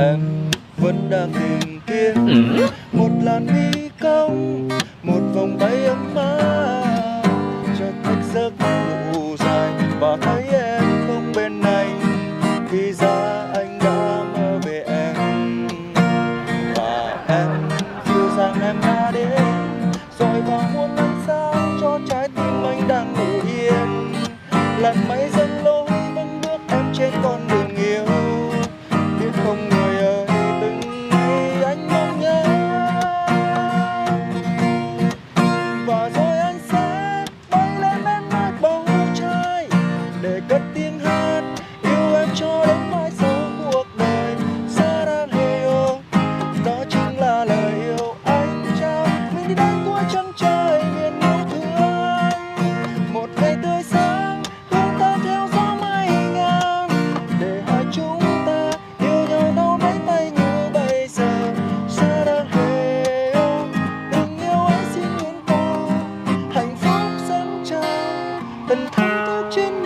Em vẫn đang tìm kiếm một làn mi cong, một vòng tay ấm áp, chợt thức giấc ngủ dài và thấy em không bên anh. Thì ra anh đã mơ về em, và em dịu dàng em đã đến, rồi vào muôn ánh sáng cho trái tim anh đang ngủ yên. Làn mây dâng lối vẫn bước em trên con đường yêu, biết không người ơi, từng ngày anh mong nhớ. Và rồi anh sẽ bay lên bên nơi bầu trời để cất tiếng hát yêu em cho đến mãi sau cuộc đời. Saranghae, đó chính là lời yêu anh trao mình đi đến cuối chân trời miền yêu thương. Một ngày tươi sáng hướng ta theo gió mây ngàn, để hai chúng ta yêu nhau đau đáy tay như bây giờ. Saranghae, tình yêu ấy xin nguyện cầu hạnh phúc dâng trào, tình thắm thức trên